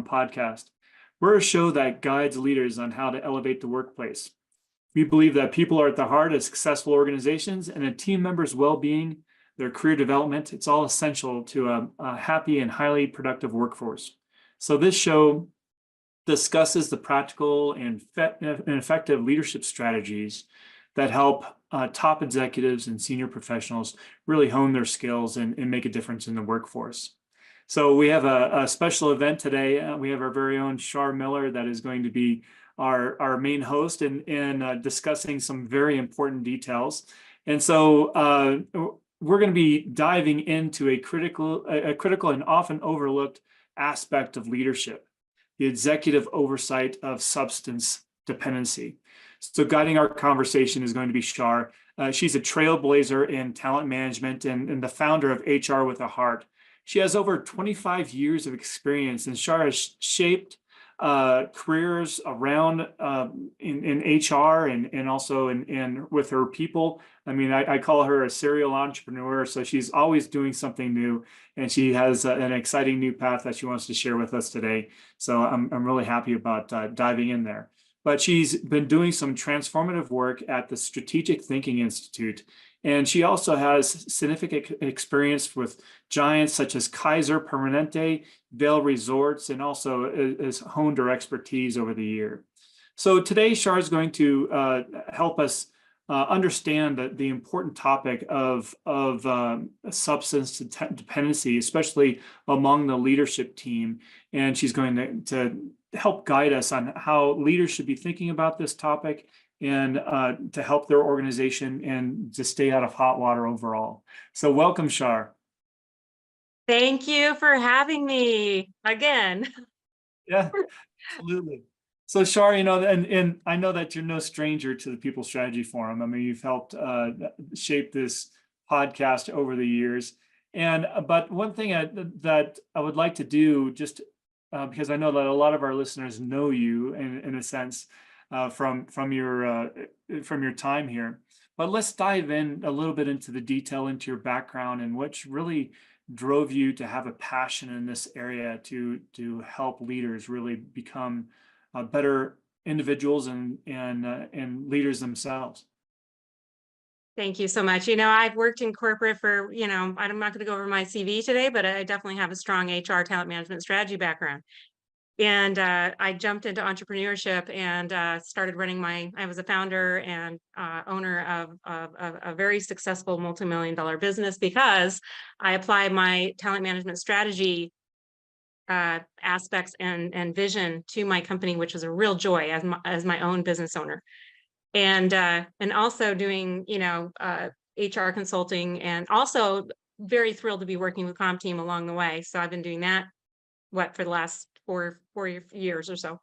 podcast. We're a show that guides leaders on how to elevate the workplace. We believe that people are at the heart of successful organizations, and a team member's well-being, their career development, it's all essential to a happy and highly productive workforce. So this show discusses the practical and effective leadership strategies that help top executives and senior professionals really hone their skills and make a difference in the workforce. So we have a special event today. We have our very own Char Miller that is going to be our main host in discussing some very important details. And so we're going to be diving into a critical and often overlooked aspect of leadership, the executive oversight of substance dependency. So guiding our conversation is going to be Char. She's a trailblazer in talent management and the founder of HR with a Heart. She has over 25 years of experience, and Char has shaped careers around in HR and also in with her people. I mean, I call her a serial entrepreneur, so she's always doing something new, and she has an exciting new path that she wants to share with us today. So I'm really happy about diving in there. But she's been doing some transformative work at the Strategic Thinking Institute. And she also has significant experience with giants such as Kaiser Permanente, Vail Resorts, and also has honed her expertise over the year. So today, Char is going to help us understand the important topic of substance dependency, especially among the leadership team. And she's going to help guide us on how leaders should be thinking about this topic and to help their organization and to stay out of hot water overall. So welcome, Char. Thank you for having me again. Yeah, absolutely. So Char, and I know that you're no stranger to the People Strategy Forum. I mean, you've helped shape this podcast over the years. But one thing that I would like to do, just because I know that a lot of our listeners know you in a sense, from your time here. But let's dive in a little bit into the detail into your background and what really drove you to have a passion in this area to help leaders really become better individuals and leaders themselves. Thank you so much. I've worked in corporate for, I'm not going to go over my CV today, but I definitely have a strong HR talent management strategy background. And I jumped into entrepreneurship and started running I was a founder and owner of a very successful multi-million-dollar business because I applied my talent management strategy aspects and vision to my company, which was a real joy as my own business owner. And also doing, HR consulting, and also very thrilled to be working with CompTeam along the way. So I've been doing that, for the last four years or so.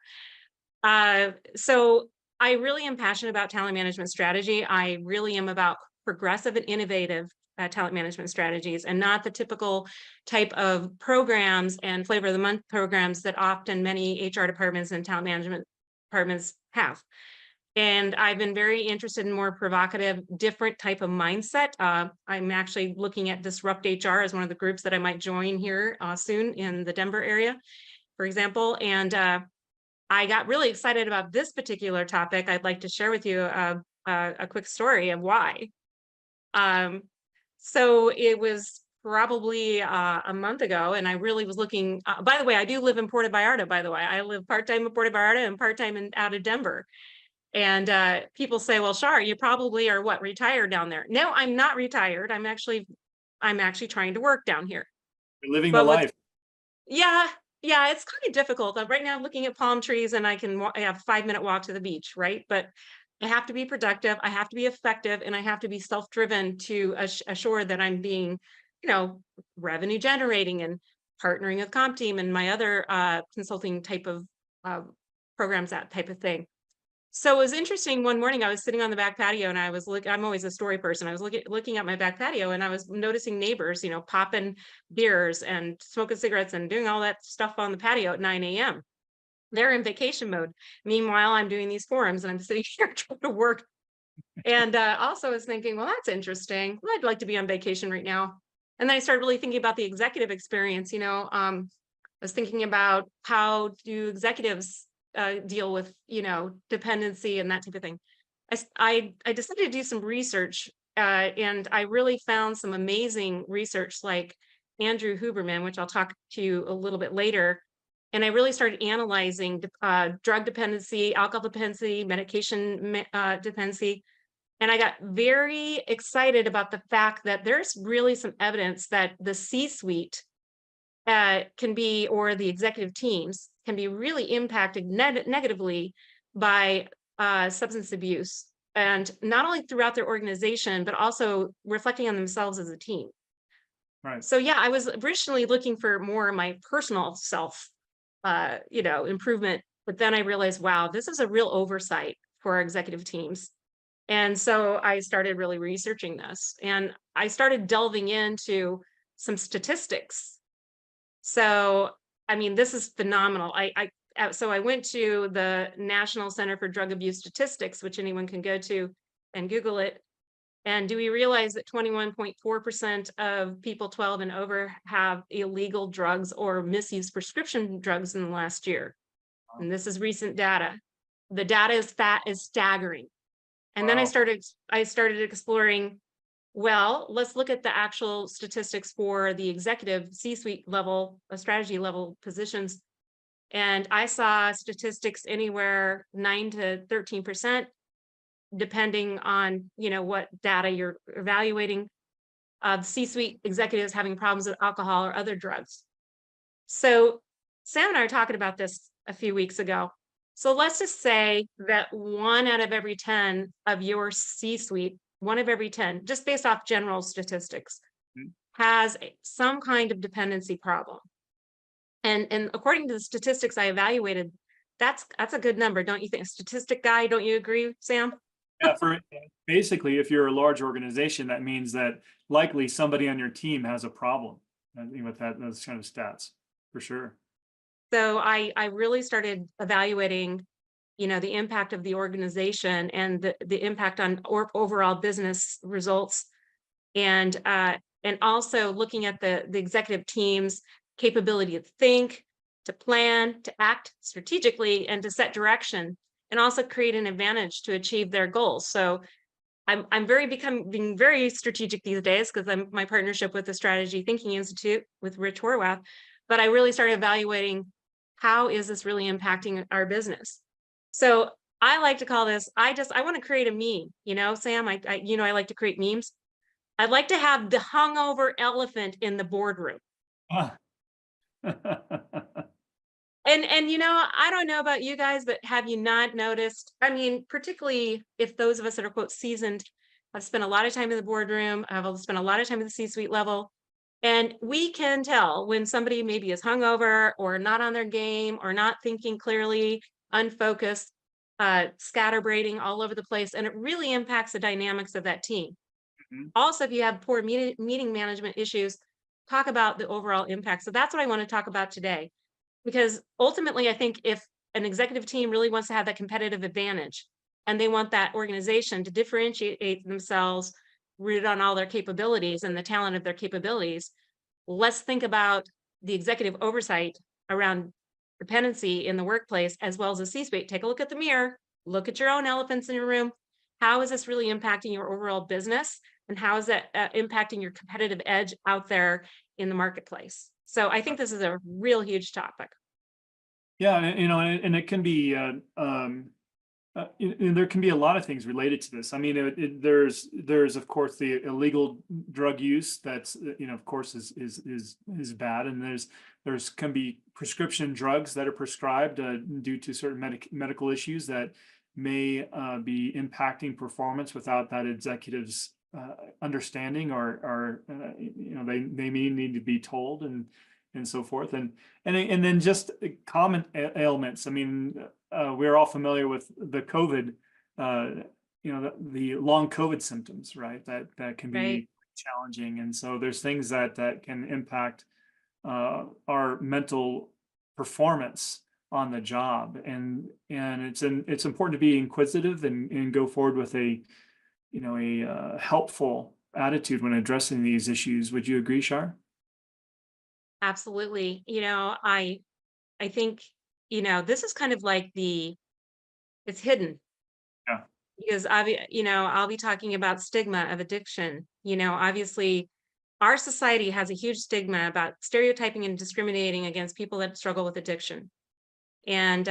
So I really am passionate about talent management strategy. I really am about progressive and innovative talent management strategies, and not the typical type of programs and flavor of the month programs that often many HR departments and talent management departments have. And I've been very interested in more provocative, different type of mindset. I'm actually looking at Disrupt HR as one of the groups that I might join here soon in the Denver area, for example. And I got really excited about this particular topic. I'd like to share with you a quick story of why. So it was probably a month ago, and I really was looking, by the way, I do live in Puerto Vallarta, by the way. I live part-time in Puerto Vallarta and part-time out of Denver. And people say, well, Char, you probably are retired down there. No, I'm not retired. I'm actually trying to work down here. You're living the life. Yeah, it's kind of difficult. Right now I'm looking at palm trees and I have a 5-minute walk to the beach, right? But I have to be productive, I have to be effective, and I have to be self-driven to assure that I'm being, revenue generating and partnering with CompTeam and my other consulting type of programs, that type of thing. So it was interesting. One morning I was sitting on the back patio and I'm always a story person. I was looking at my back patio and I was noticing neighbors, popping beers and smoking cigarettes and doing all that stuff on the patio at 9 a.m. They're in vacation mode. Meanwhile, I'm doing these forums and I'm sitting here trying to work. And also I was thinking, well, that's interesting. Well, I'd like to be on vacation right now. And then I started really thinking about the executive experience. was thinking about how do executives deal with, dependency and that type of thing. I decided to do some research, and I really found some amazing research like Andrew Huberman, which I'll talk to you a little bit later. And I really started analyzing drug dependency, alcohol dependency, medication dependency. And I got very excited about the fact that there's really some evidence that the C-suite can be, or the executive teams can be really impacted negatively by substance abuse. And not only throughout their organization, but also reflecting on themselves as a team. Right. So yeah, I was originally looking for more of my personal self, improvement. But then I realized, wow, this is a real oversight for our executive teams. And so I started really researching this, and I started delving into some statistics. So, I mean, this is phenomenal. So I went to the National Center for Drug Abuse Statistics, which anyone can go to and Google it. And do we realize that 21.4% of people 12 and over have illegal drugs or misused prescription drugs in the last year? And this is recent data. The data is staggering. And then I Wow. started exploring, well, let's look at the actual statistics for the executive C-suite level, strategy level positions. And I saw statistics anywhere 9 to 13%, depending on, what data you're evaluating, of C-suite executives having problems with alcohol or other drugs. So Sam and I were talking about this a few weeks ago. So let's just say that 1 out of every 10 of your C-suite, 1 of every 10, just based off general statistics, Mhm. has some kind of dependency problem. And according to the statistics I evaluated, that's a good number, don't you think? Statistic guy, don't you agree, Sam? Yeah, basically, if you're a large organization, that means that likely somebody on your team has a problem, with those kind of stats, for sure. So I really started evaluating, the impact of the organization and the impact on overall business results, and also looking at the executive team's capability to think, to plan, to act strategically, and to set direction, and also create an advantage to achieve their goals. So I'm being very strategic these days because I'm my partnership with the Strategy Thinking Institute with Rich Horwath. But I really started evaluating, how is this really impacting our business? So I like to call this, I want to create a meme, Sam. I like to create memes. I'd like to have the hungover elephant in the boardroom. Ah. And I don't know about you guys, but have you not noticed? I mean, particularly if those of us that are quote seasoned have spent a lot of time in the boardroom, have spent a lot of time at the C-suite level, and we can tell when somebody maybe is hungover or not on their game or not thinking clearly, unfocused, scatterbraiding all over the place, and it really impacts the dynamics of that team. Mhm. Also, if you have poor meeting management issues, talk about the overall impact. So that's what I want to talk about today. Because ultimately, I think if an executive team really wants to have that competitive advantage and they want that organization to differentiate themselves rooted on all their capabilities and the talent of their capabilities, let's think about the executive oversight around dependency in the workplace as well as the C-suite. Take a look at the mirror, look at your own elephants in your room. How is this really impacting your overall business? And how is that impacting your competitive edge out there in the marketplace? So I think this is a real huge topic. Yeah, and it can be, there can be a lot of things related to this. I mean, there's of course the illegal drug use that's, of course is bad, and there's can be prescription drugs that are prescribed due to certain medical issues that may be impacting performance without that executive's understanding, or they may need to be told, and so forth, and then just common ailments. I mean, we're all familiar with the COVID, the long COVID symptoms, right? That can Right. be challenging, and so there's things that can impact our mental performance on the job, and it's important to be inquisitive and go forward with a helpful attitude when addressing these issues. Would you agree, Shar? Absolutely. I think, this is kind of like it's hidden Yeah. because I'll be talking about stigma of addiction. Obviously our society has a huge stigma about stereotyping and discriminating against people that struggle with addiction and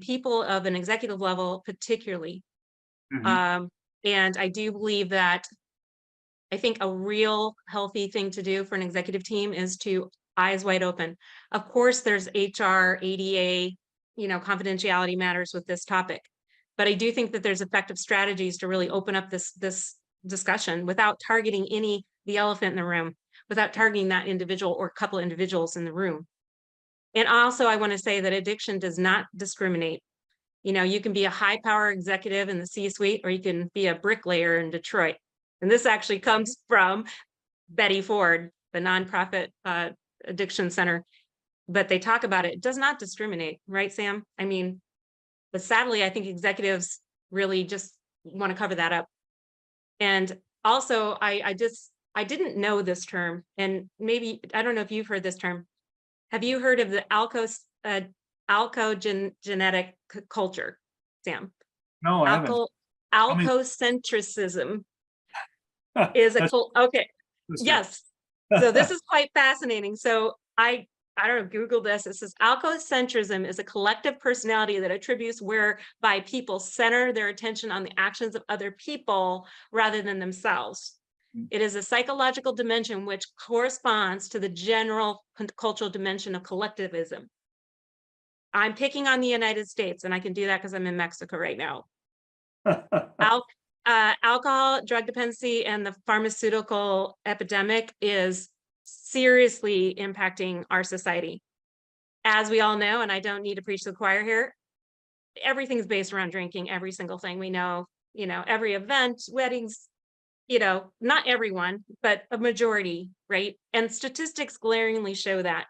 people of an executive level particularly. Hmm. Um, and I do believe that I think a real healthy thing to do for an executive team is to eyes wide open. Of course, there's HR, ADA, confidentiality matters with this topic. But I do think that there's effective strategies to really open up this discussion without targeting the elephant in the room, without targeting that individual or couple individuals in the room. And also, I want to say that addiction does not discriminate. You can be a high power executive in the C-suite, or you can be a bricklayer in Detroit. And this actually comes from Betty Ford, the nonprofit addiction center. But they talk about it. It does not discriminate, right, Sam? I mean, but sadly, I think executives really just want to cover that up. And also, I didn't know this term, and maybe I don't know if you've heard this term. Have you heard of the alcogenetic culture, Sam? No, I haven't. Alco Tell me. alcocentrism is a That's cult. Okay, interesting. yes. So this is quite fascinating. So I don't know, Google this. It says alcocentrism is a collective personality that attributes whereby people center their attention on the actions of other people rather than themselves. It is a psychological dimension which corresponds to the general cultural dimension of collectivism. I'm picking on the United States, and I can do that because I'm in Mexico right now. Al Alcohol, drug dependency, and the pharmaceutical epidemic is seriously impacting our society. As we all know, and I don't need to preach to the choir here, everything's based around drinking, every single thing we know, every event, weddings, not everyone, but a majority, right? And statistics glaringly show that.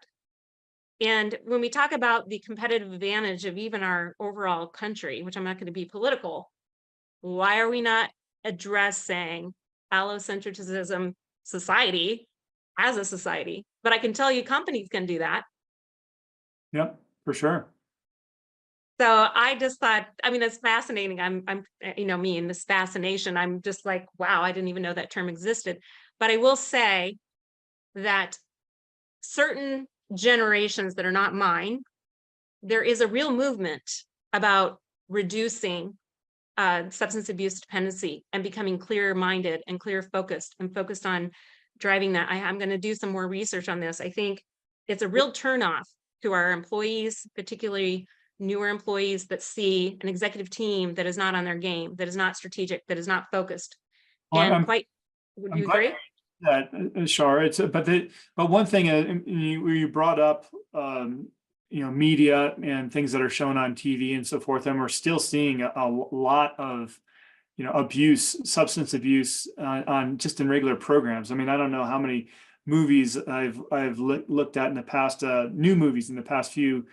And when we talk about the competitive advantage of even our overall country, which I'm not going to be political, why are we not addressing allocentrism society as a society? But I can tell you companies can do that. Yep, for sure. So I just thought, I mean, it's fascinating. Me and this fascination, I'm just like, wow, I didn't even know that term existed. But I will say that certain generations that are not mine, there is a real movement about reducing substance abuse dependency and becoming clear minded and clear focused and focused on driving that. I'm going to do some more research on this. I think it's a real turnoff to our employees, particularly newer employees that see an executive team that is not on their game, that is not strategic, that is not focused. Well, And quite, would I'm you glad agree? that, Shar. But one thing you brought up, media and things that are shown on TV and so forth, and we're still seeing a lot of abuse, substance abuse on just in regular programs. I mean, I don't know how many movies I've looked at in the past, new movies in the past few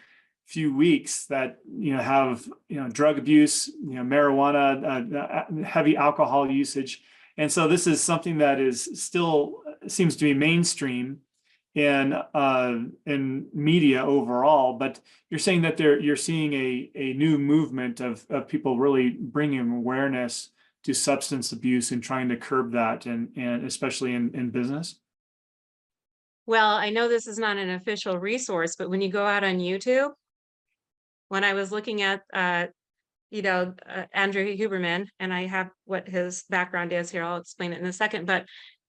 weeks that have drug abuse, marijuana, heavy alcohol usage. And so this is something that is still seems to be mainstream in media overall. But you're saying that you're seeing a new movement of people really bringing awareness to substance abuse and trying to curb that, and especially in business. Well, I know this is not an official resource, but when you go out on YouTube, when I was looking at Andrew Huberman, and I have what his background is here. I'll explain it in a second. But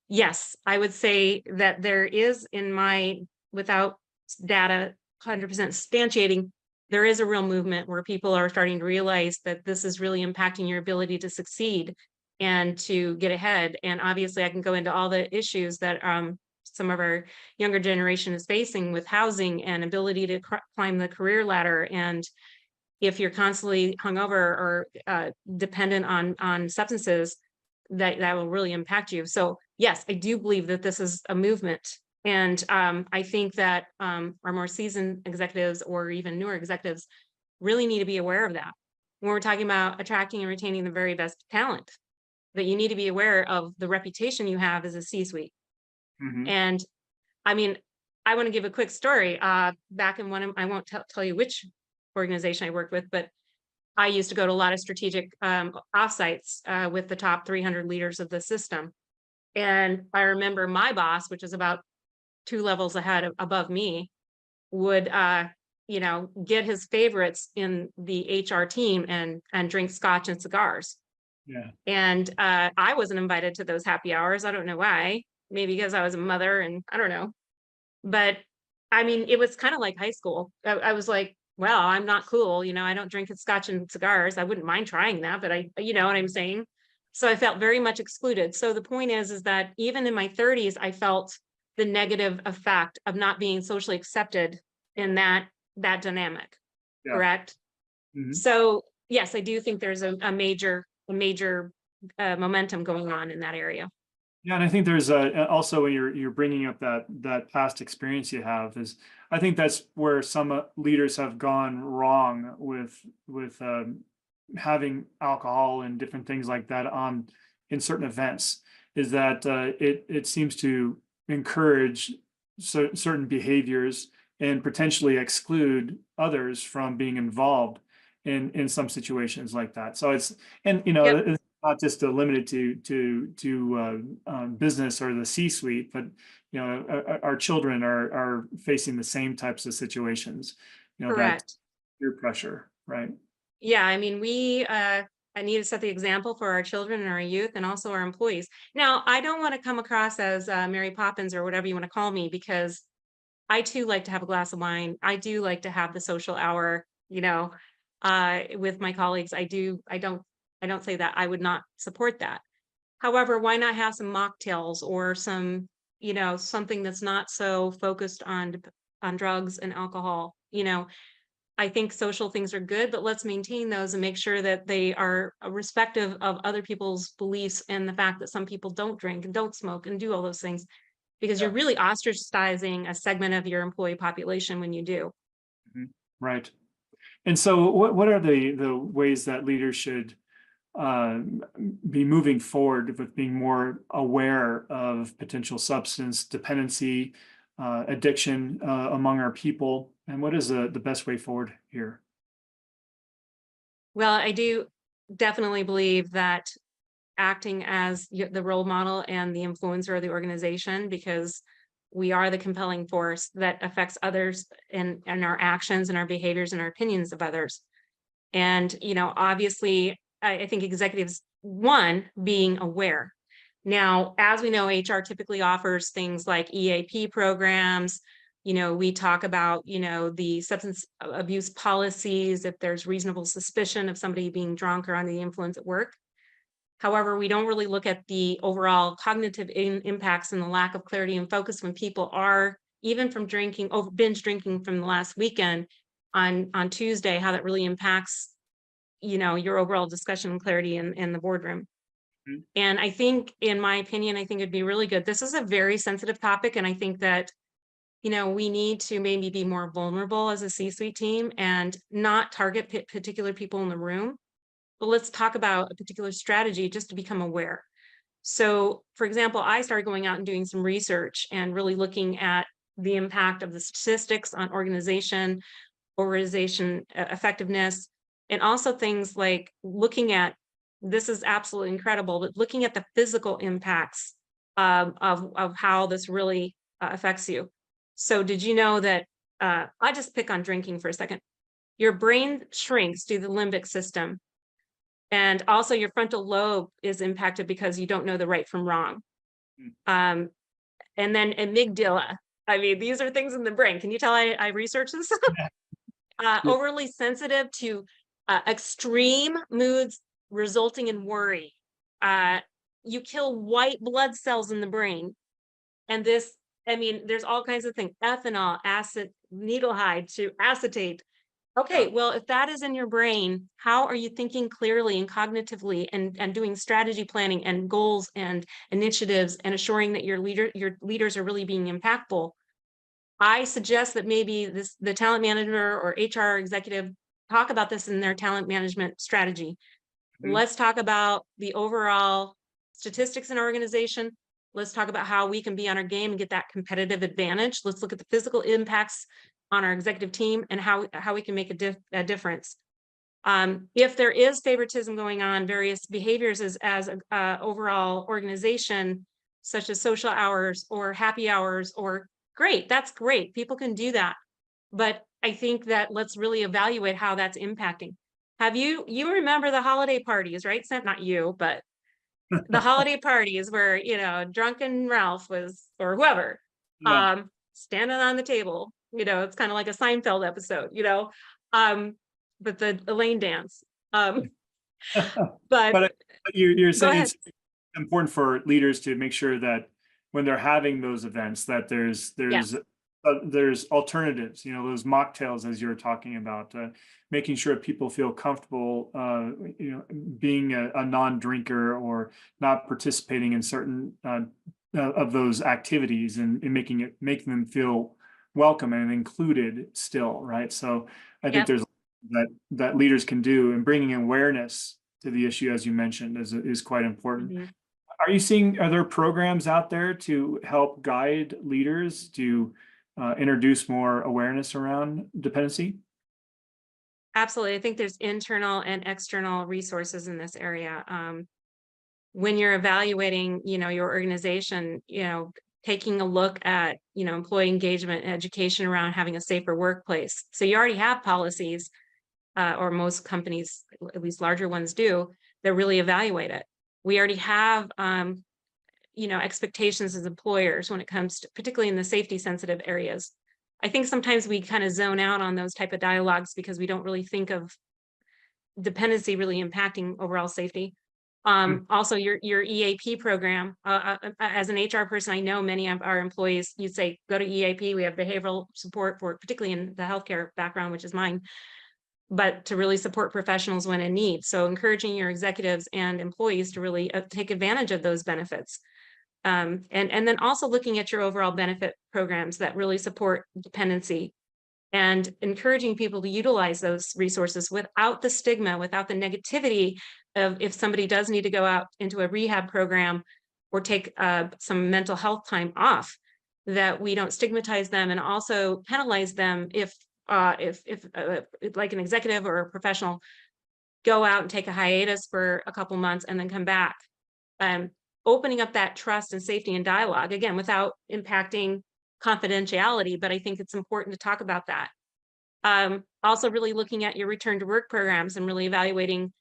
yes, I would say that there is without data 100% substantiating, there is a real movement where people are starting to realize that this is really impacting your ability to succeed and to get ahead. And obviously I can go into all the issues that some of our younger generation is facing with housing and ability to climb the career ladder. And if you're constantly hungover or dependent on substances, that will really impact you. So yes, I do believe that this is a movement. And I think that our more seasoned executives or even newer executives really need to be aware of that. When we're talking about attracting and retaining the very best talent, that you need to be aware of the reputation you have as a C-suite. Mhm. And I mean, I want to give a quick story. Back in one of, I won't tell you which organization I worked with, but I used to go to a lot of strategic offsites with the top 300 leaders of the system. And I remember my boss, which is about 2 levels above me, would get his favorites in the HR team and drink scotch and cigars. Yeah. And I wasn't invited to those happy hours. I don't know why. Maybe because I was a mother and I don't know. But I mean, it was kind of like high school. I was like, well, I'm not cool. I don't drink scotch and cigars. I wouldn't mind trying that, but you know what I'm saying? So I felt very much excluded. So the point is that even in my 30s, I felt the negative effect of not being socially accepted in that dynamic. Yeah. Correct. Mhm. So yes, I do think there's a major momentum going on in that area. Yeah, and I think there's also when you're bringing up that past experience you have is I think that's where some leaders have gone wrong with having alcohol and different things like that on in certain events is that it seems to encourage certain behaviors and potentially exclude others from being involved in some situations like that. So it's and Yep. it's not just limited to business or the C-suite, but our children are facing the same types of situations. That Correct. peer pressure, right? Yeah, I mean, I need to set the example for our children and our youth and also our employees. Now, I don't want to come across as Mary Poppins or whatever you want to call me, because I too like to have a glass of wine. I do like to have the social hour, with my colleagues. I don't say that. I would not support that. However, why not have some mocktails or some, something that's not so focused on drugs and alcohol, I think social things are good, but let's maintain those and make sure that they are respective of other people's beliefs and the fact that some people don't drink and don't smoke and do all those things, because Yeah. you're really ostracizing a segment of your employee population when you do. Mhm. Right. And so, what are the ways that leaders should uh, be moving forward with being more aware of potential substance dependency, addiction among our people, and what is the best way forward here? Well, I do definitely believe that acting as the role model and the influencer of the organization, because we are the compelling force that affects others in our actions and our behaviors and our opinions of others. And, obviously, I think executives, one, being aware. Now, as we know, HR typically offers things like EAP programs. We talk about, the substance abuse policies, if there's reasonable suspicion of somebody being drunk or under the influence at work. However, we don't really look at the overall cognitive impacts and the lack of clarity and focus when people are, even from drinking, over binge drinking from the last weekend on Tuesday, how that really impacts, your overall discussion and clarity in the boardroom. Mhm. And I think, in my opinion, I think it'd be really good. This is a very sensitive topic. And I think that, we need to maybe be more vulnerable as a C-suite team and not target particular people in the room. But let's talk about a particular strategy just to become aware. So, for example, I started going out and doing some research and really looking at the impact of the statistics on organization effectiveness, and also things like looking at, this is absolutely incredible, but looking at the physical impacts of how this really affects you. So did you know that, I just pick on drinking for a second, your brain shrinks due to the limbic system. And also your frontal lobe is impacted because you don't know the right from wrong. Mm. And then amygdala. I mean, these are things in the brain. Can you tell I researched this? Yeah. Overly sensitive to extreme moods resulting in worry. You kill white blood cells in the brain. And this, I mean, there's all kinds of things, ethanol, acid, needlehyde to acetate. Okay, Yeah. well, if that is in your brain, how are you thinking clearly and cognitively and doing strategy planning and goals and initiatives and assuring that your leaders are really being impactful? I suggest that maybe the talent manager or HR executive talk about this in their talent management strategy. Mhm. Let's talk about the overall statistics in our organization. Let's talk about how we can be on our game and get that competitive advantage. Let's look at the physical impacts on our executive team and how we can make a difference. If there is favoritism going on, various behaviors as a overall organization, such as social hours or happy hours, or great, that's great. People can do that. But I think that let's really evaluate how that's impacting. You remember the holiday parties, right? So not you, but the holiday parties where, drunken Ralph was, or whoever, Yeah. standing on the table, it's kind of like a Seinfeld episode, um, but the Elaine dance. Um, but But you're go saying ahead. it's important for leaders to make sure that when they're having those events, that Yeah. there's alternatives, those mocktails as you're talking about, making sure people feel comfortable, being a non-drinker or not participating in certain of those activities, and making them feel welcome and included still, right? So I think Yep. there's that leaders can do, and bringing awareness to the issue, as you mentioned, is quite important. Mhm. Are there programs out there to help guide leaders to introduce more awareness around dependency? Absolutely. I think there's internal and external resources in this area. When you're evaluating, your organization, taking a look at, employee engagement and education around having a safer workplace. So you already have policies, or most companies, at least larger ones do, that really evaluate it. We already have, expectations as employers when it comes to, particularly in the safety sensitive areas. I think sometimes we kind of zone out on those type of dialogues because we don't really think of dependency really impacting overall safety. Hmm. Also your EAP program, as an HR person, I know many of our employees, you'd say, go to EAP. We have behavioral support for, particularly in the healthcare background, which is mine, but to really support professionals when in need. So encouraging your executives and employees to really take advantage of those benefits. And then also looking at your overall benefit programs that really support dependency, and encouraging people to utilize those resources without the stigma, without the negativity of, if somebody does need to go out into a rehab program or take some mental health time off, that we don't stigmatize them and also penalize them if like an executive or a professional go out and take a hiatus for a couple months and then come back. Um, Opening up that trust and safety and dialogue, again, without impacting confidentiality, but I think it's important to talk about that. Also really looking at your return to work programs and really evaluating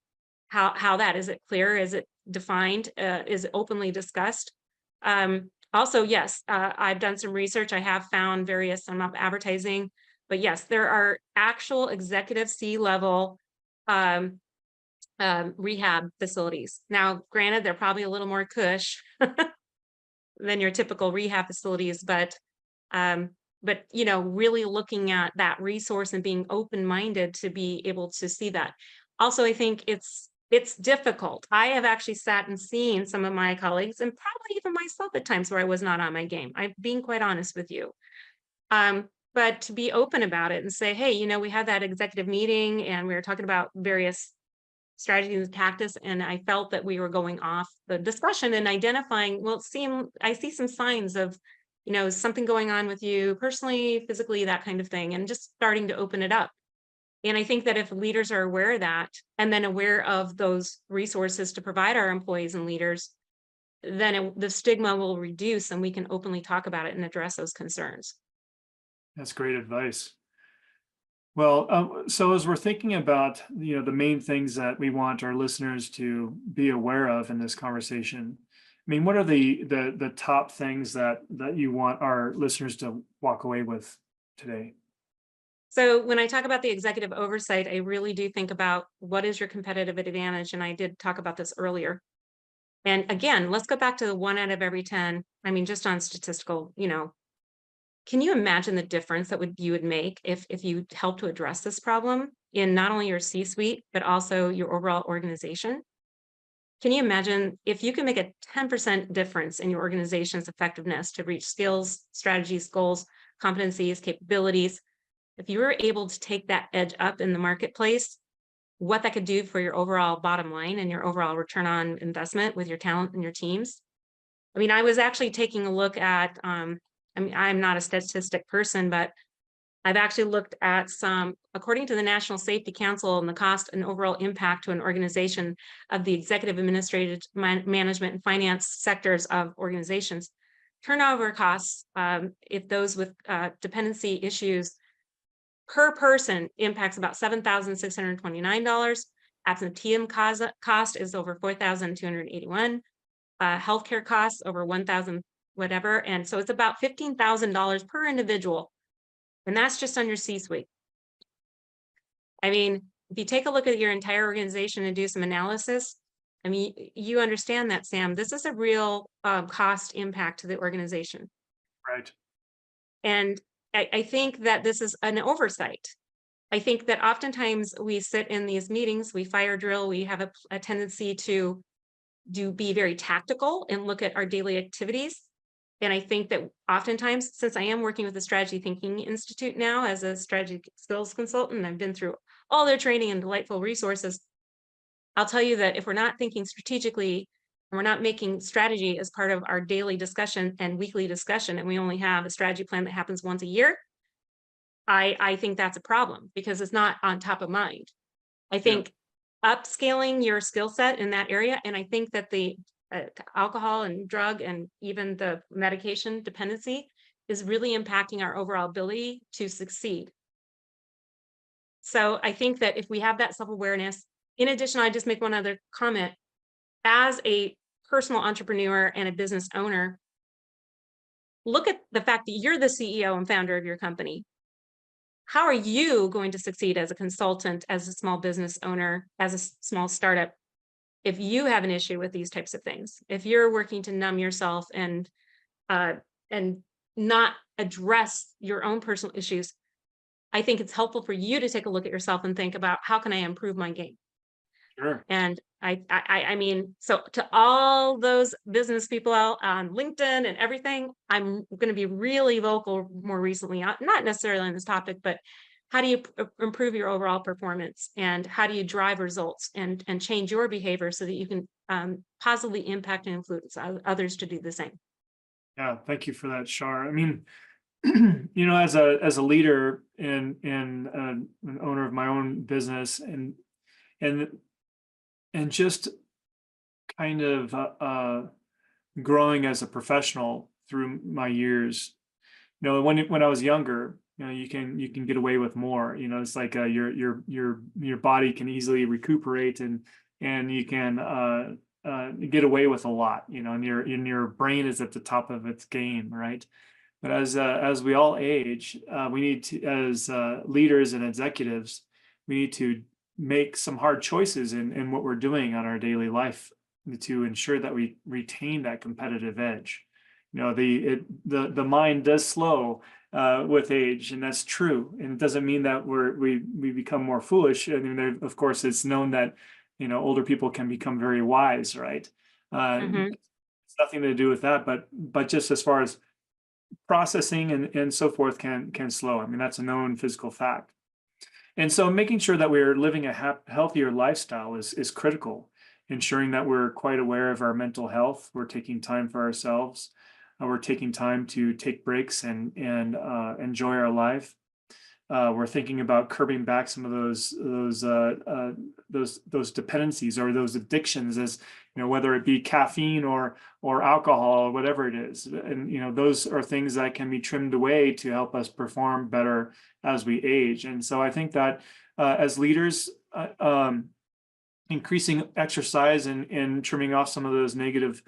how that is. It clear? Is it defined? Is it openly discussed? Also, yes, I've done some research. I have found various, I'm not advertising, but yes, there are actual executive C-level um, rehab facilities. Now, granted, they're probably a little more cush than your typical rehab facilities, um, but really looking at that resource and being open-minded to be able to see that. Also, I think it's difficult. I have actually sat and seen some of my colleagues, and probably even myself at times, where I was not on my game. I'm being quite honest with you. But to be open about it and say, hey, we had that executive meeting and we were talking about various strategies and tactics, and I felt that we were going off the discussion and identifying, well, I see some signs of, something going on with you personally, physically, that kind of thing, and just starting to open it up. And I think that if leaders are aware of that, and then aware of those resources to provide our employees and leaders, then the stigma will reduce and we can openly talk about it and address those concerns. That's great advice. Well, so as we're thinking about the main things that we want our listeners to be aware of in this conversation, I mean, what are the top things that you want our listeners to walk away with today? So when I talk about the executive oversight, I really do think about what is your competitive advantage. And I did talk about this earlier. And again, let's go back to the 1 out of every 10. I mean, just on statistical, can you imagine the difference that you would make if you help to address this problem in not only your C-suite, but also your overall organization? Can you imagine if you can make a 10% difference in your organization's effectiveness to reach skills, strategies, goals, competencies, capabilities? If you were able to take that edge up in the marketplace, what that could do for your overall bottom line and your overall return on investment with your talent and your teams? I mean, I was actually taking a look at, I mean, I'm not a statistic person, but I've actually looked at some, according to the National Safety Council, and the cost and overall impact to an organization of the executive, administrative, management, and finance sectors of organizations. Turnover costs, if those with dependency issues per person impacts about $7,629. Absenteeism cost is over 4,281. Healthcare costs over 1,000 whatever. And so it's about $15,000 per individual. And that's just on your C-suite. I mean, if you take a look at your entire organization and do some analysis, I mean, you understand that, Sam, this is a real cost impact to the organization. Right. And I think that this is an oversight. I think that oftentimes we sit in these meetings, we fire drill, we have a tendency to be very tactical and look at our daily activities. And I think that oftentimes, since I am working with the Strategy Thinking Institute now as a strategy skills consultant, I've been through all their training and delightful resources. I'll tell you that if we're not thinking strategically, and we're not making strategy as part of our daily discussion and weekly discussion, and we only have a strategy plan that happens once a year, I think that's a problem because it's not on top of mind. I think upscaling your skill set in that area, and I think that the alcohol and drug and even the medication dependency is really impacting our overall ability to succeed. So I think that if we have that self-awareness, in addition, I just make one other comment. As a personal entrepreneur and a business owner, look at the fact that you're the CEO and founder of your company. How are you going to succeed as a consultant, as a small business owner, as a small startup, if you have an issue with these types of things? If you're working to numb yourself and not address your own personal issues, I think it's helpful for you to take a look at yourself and think about, how can I improve my game? Sure. And I mean, so to all those business people out on LinkedIn and everything, I'm going to be really vocal more recently, not necessarily on this topic, but how do you improve your overall performance, and how do you drive results and change your behavior so that you can positively impact and influence others to do the same? Yeah. Thank you for that, Char. I mean, as a leader and an owner of my own business, and just kind of growing as a professional through my years. When I was younger, you can get away with more. It's like your body can easily recuperate, and you can get away with a lot. And your brain is at the top of its game, right? But as we all age, we need to, as leaders and executives, we need to make some hard choices in what we're doing on our daily life to ensure that we retain that competitive edge. The mind does slow with age, and that's true. And it doesn't mean that we become more foolish. I mean, of course, it's known that older people can become very wise, right? It's nothing to do with that, but just as far as processing and so forth can slow. I mean, that's a known physical fact. And so making sure that we're living a healthier lifestyle is critical, ensuring that we're quite aware of our mental health. We're taking time for ourselves. We're taking time to take breaks and enjoy our life. We're thinking about curbing back some of those dependencies or those addictions, as whether it be caffeine or alcohol or whatever it is. And those are things that can be trimmed away to help us perform better as we age. And so I think that as leaders, increasing exercise and trimming off some of those negative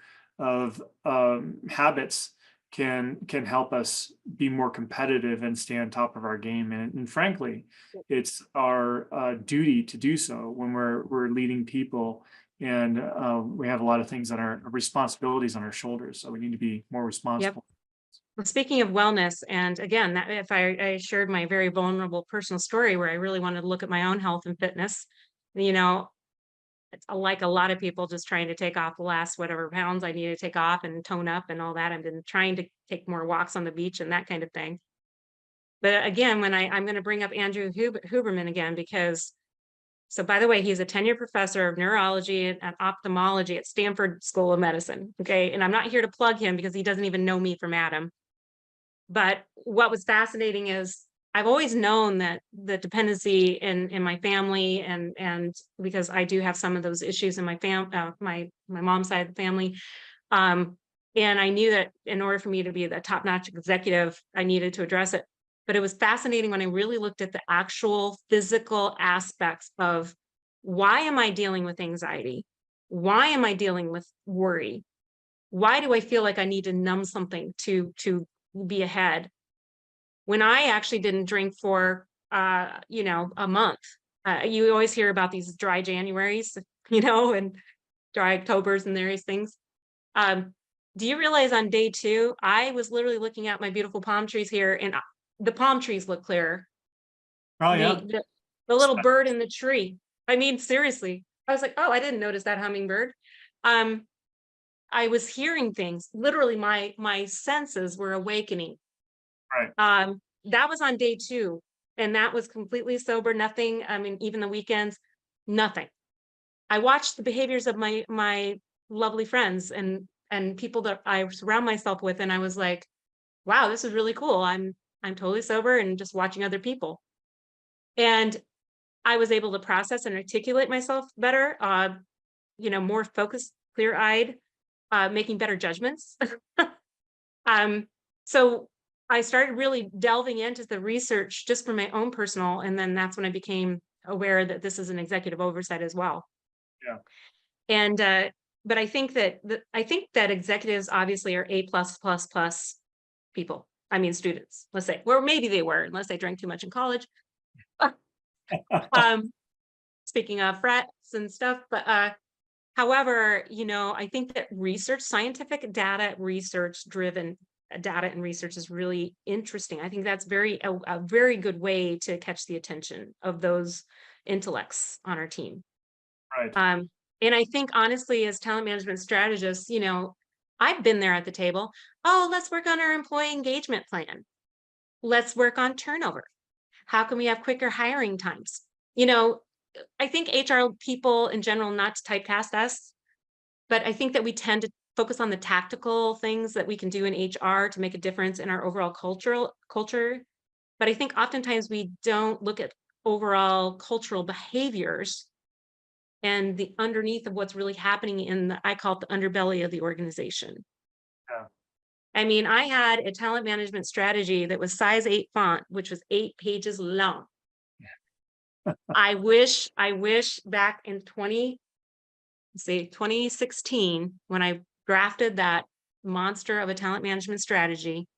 habits can help us be more competitive and stay on top of our game. And frankly, it's our duty to do so when we're leading people, and we have a lot of things on our responsibilities on our shoulders. So we need to be more responsible. Well, speaking of wellness, and again, that if I shared my very vulnerable personal story where I really wanted to look at my own health and fitness, it's like a lot of people just trying to take off the last whatever pounds I need to take off and tone up and all that. I've been trying to take more walks on the beach and that kind of thing. But again, when I'm going to bring up Andrew Huberman again, because So by the way, he's a tenured professor of neurology and ophthalmology at Stanford School of Medicine. Okay. And I'm not here to plug him because he doesn't even know me from Adam. But what was fascinating is I've always known that the dependency in my family, and because I do have some of those issues in my my mom's side of the family. And I knew that in order for me to be the top-notch executive, I needed to address it. But it was fascinating when I really looked at the actual physical aspects of why am I dealing with anxiety? Why am I dealing with worry? Why do I feel like I need to numb something to be ahead when I actually didn't drink for a month? You always hear about these dry Januaries, and dry Octobers and various things. Do you realize on day 2, I was literally looking at my beautiful palm trees here, and the palm trees look clearer. Oh, The, yeah. the little bird in the tree. I mean, seriously, I was like, oh, I didn't notice that hummingbird. I was hearing things. Literally, my senses were awakening. Right. That was on day 2, and that was completely sober. Nothing. I mean, even the weekends, nothing. I watched the behaviors of my lovely friends and people that I surround myself with, and I was like, wow, this is really cool. I'm totally sober and just watching other people. And I was able to process and articulate myself better, more focused, clear-eyed, making better judgments. So I started really delving into the research just for my own personal, and then that's when I became aware that this is an executive oversight as well. Yeah. And but I think that executives obviously are A++ people. I mean, students, let's say, or maybe they were, unless they drank too much in college. um, Speaking of frats and stuff, but however, I think that scientific data, research-driven data and research is really interesting. I think that's a very good way to catch the attention of those intellects on our team. Right. And I think honestly, as talent management strategists, I've been there at the table. Oh, let's work on our employee engagement plan. Let's work on turnover. How can we have quicker hiring times? I think HR people in general, not to typecast us, but I think that we tend to focus on the tactical things that we can do in HR to make a difference in our overall culture. But I think oftentimes we don't look at overall cultural behaviors and the underneath of what's really happening I call it the underbelly of the organization. Yeah. I mean, I had a talent management strategy that was size 8 font, which was 8 pages long. I wish back in 2016, when I drafted that monster of a talent management strategy,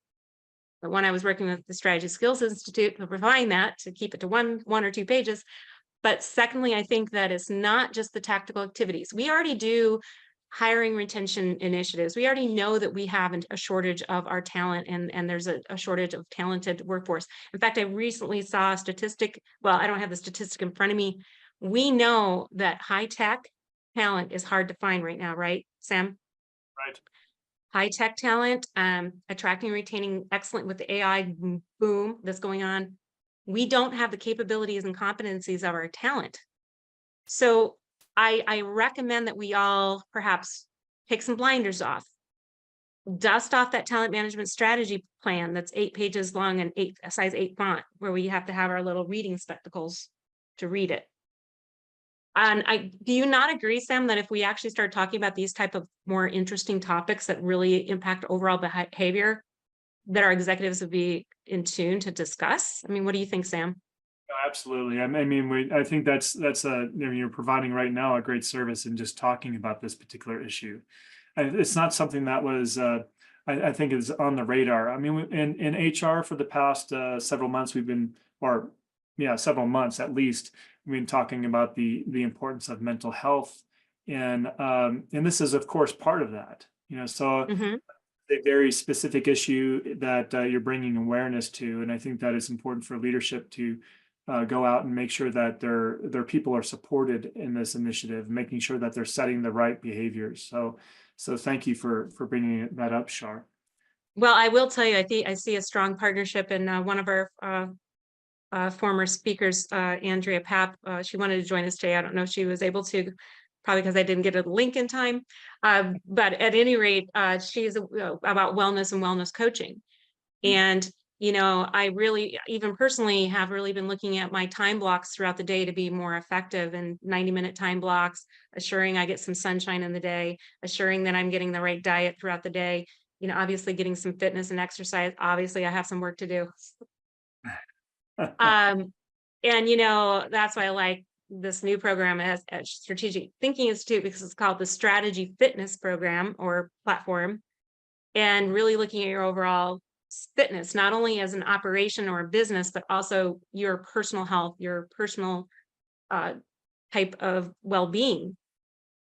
the one I was working with the Strategy Skills Institute to refine that to keep it to one or 2 pages. But secondly, I think that it's not just the tactical activities. We already do hiring retention initiatives. We already know that we have a shortage of our talent, and there's a shortage of talented workforce. In fact, I recently saw a statistic. Well, I don't have the statistic in front of me. We know that high-tech talent is hard to find right now, right, Sam? Right. High-tech talent, attracting and retaining excellent with the AI boom that's going on. We don't have the capabilities and competencies of our talent. So I recommend that we all perhaps take some blinders off, dust off that talent management strategy plan that's 8 pages long and size 8 font, where we have to have our little reading spectacles to read it. And do you not agree, Sam, that if we actually start talking about these type of more interesting topics that really impact overall behavior, that our executives would be in tune to discuss? I mean, what do you think, Sam? Absolutely. I mean, I think that's you're providing right now a great service in just talking about this particular issue. It's not something that was, I think, is on the radar. I mean, in HR for the past several months, several months at least, we've been talking about the importance of mental health, and this is of course part of that. So a very specific issue that you're bringing awareness to, and I think that is important for leadership to go out and make sure that their people are supported in this initiative, making sure that they're setting the right behaviors. So thank you for bringing that up, Char. Well, I will tell you, I see a strong partnership in one of our former speakers, Andrea Papp. She wanted to join us today. I don't know if she was able to, probably because I didn't get a link in time. But at any rate, she's about wellness and wellness coaching. And, I really, even personally, have really been looking at my time blocks throughout the day to be more effective, and 90-minute time blocks, assuring I get some sunshine in the day, assuring that I'm getting the right diet throughout the day, obviously getting some fitness and exercise. Obviously, I have some work to do. And, that's why I like this new program at Strategic Thinking Institute, because it's called the Strategy Fitness Program or platform, and really looking at your overall fitness, not only as an operation or a business, but also your personal health, your personal type of well-being.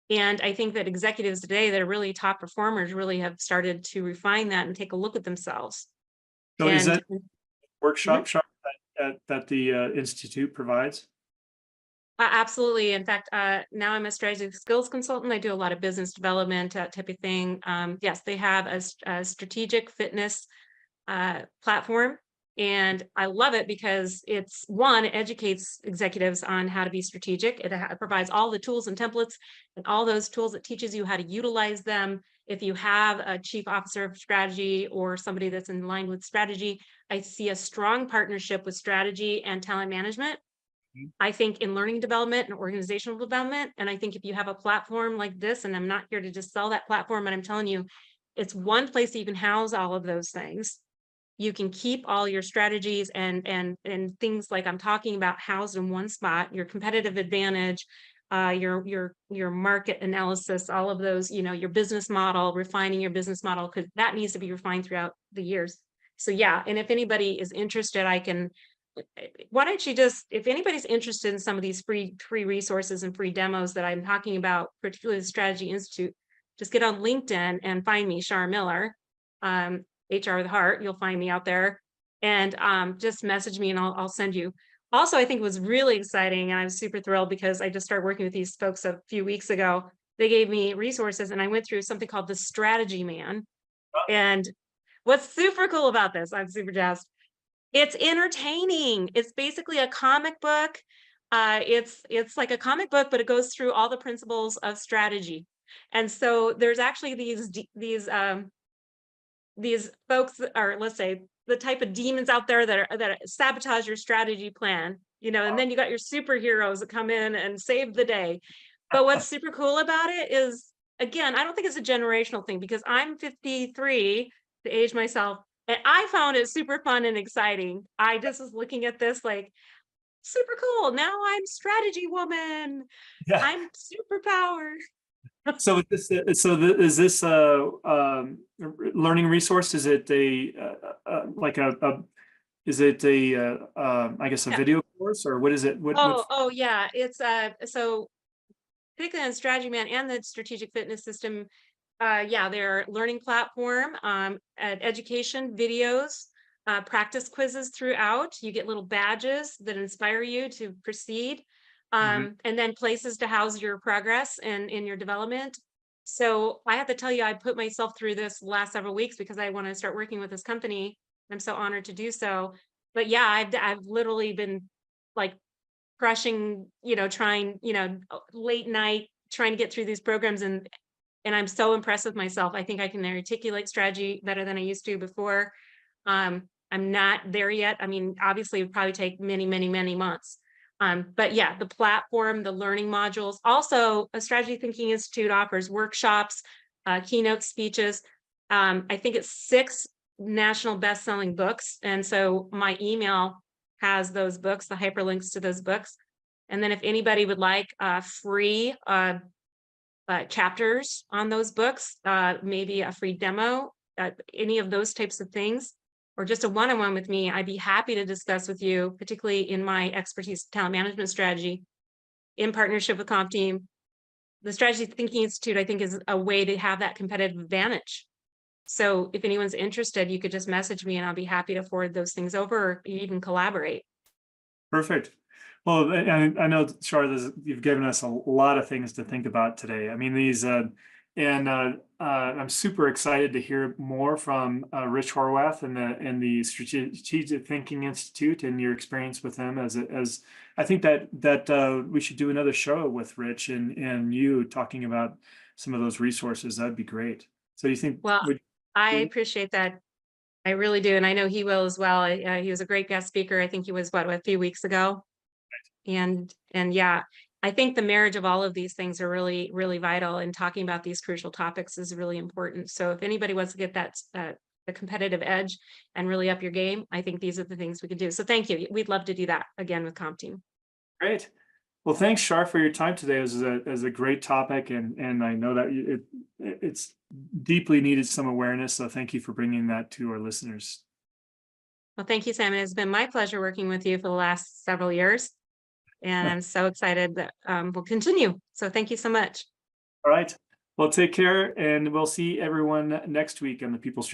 And I think that executives today that are really top performers really have started to refine that and take a look at themselves. So is that Mhm. workshop Char, that the Institute provides? Absolutely. In fact, now I'm a strategic skills consultant. I do a lot of business development, type of thing. Yes, they have a strategic fitness platform, and I love it because it educates executives on how to be strategic. It provides all the tools and templates and all those tools. It teaches you how to utilize them. If you have a chief officer of strategy or somebody that's in line with strategy, I see a strong partnership with strategy and talent management. I think in learning development and organizational development. And I think if you have a platform like this, and I'm not here to just sell that platform, but I'm telling you, it's one place that you can house all of those things. You can keep all your strategies and things like I'm talking about housed in one spot, your competitive advantage, your market analysis, all of those, your business model, refining your business model, because that needs to be refined throughout the years. So yeah, and if anybody is interested, why don't you just, if anybody's interested in some of these free resources and free demos that I'm talking about, particularly the Strategy Institute, just get on LinkedIn and find me, Char Miller, HR with Heart. You'll find me out there, and just message me and I'll send you. Also, I think it was really exciting, and I was super thrilled because I just started working with these folks a few weeks ago. They gave me resources, and I went through something called the Strategy Man. And what's super cool about this, I'm super jazzed. It's entertaining. It's basically a comic book. It's like a comic book, but it goes through all the principles of strategy. And so there's actually these folks, or let's say the type of demons out there that sabotage your strategy plan, and then you got your superheroes that come in and save the day. But what's super cool about it is, again, I don't think it's a generational thing, because I'm 53, to age myself, and I found it super fun and exciting. I just was looking at this like, super cool. Now I'm strategy woman. Yeah. I'm superpower. So is this learning resource? Is it like is it I guess a Yeah. video course, or what is it? Oh yeah. It's so particularly on Strategy Man and the Strategic Fitness System, yeah, they're learning platform, education videos, practice quizzes throughout. You get little badges that inspire you to proceed, Mhm. and then places to house your progress and in your development. So I have to tell you, I put myself through this last several weeks because I want to start working with this company. I'm so honored to do so. But yeah, I've literally been like crushing, trying, late night, trying to get through these programs, and I'm so impressed with myself. I think I can articulate strategy better than I used to before. I'm not there yet. I mean, obviously, it would probably take many, many, many months. But yeah, the platform, the learning modules. Also, a Strategy Thinking Institute offers workshops, keynote speeches. I think it's 6 national best-selling books. And so my email has those books, the hyperlinks to those books. And then if anybody would like free chapters on those books, maybe a free demo, any of those types of things, or just a one-on-one with me, I'd be happy to discuss with you, particularly in my expertise, talent management strategy, in partnership with Comp Team. The Strategy Thinking Institute, I think, is a way to have that competitive advantage. So if anyone's interested, you could just message me and I'll be happy to forward those things over, or even collaborate. Perfect. Well, I know, Char, you've given us a lot of things to think about today. I mean, these And I'm super excited to hear more from Rich Horwath and the Strategic Thinking Institute and your experience with them. As I think that we should do another show with Rich and you talking about some of those resources. That'd be great. So you think Well, would I appreciate that. I really do. And I know he will as well. He was a great guest speaker. I think he was a few weeks ago. And yeah, I think the marriage of all of these things are really, really vital, and talking about these crucial topics is really important. So if anybody wants to get that, the competitive edge and really up your game, I think these are the things we can do. So thank you. We'd love to do that again with Comp Team. great. Well, thanks, Shar, for your time today. It was a great topic, and I know that it's deeply needed some awareness. So thank you for bringing that to our listeners. Well, thank you, Sam. It's been my pleasure working with you for the last several years. And I'm so excited that we'll continue. So thank you so much. All right. Well, take care, and we'll see everyone next week on the People Strategy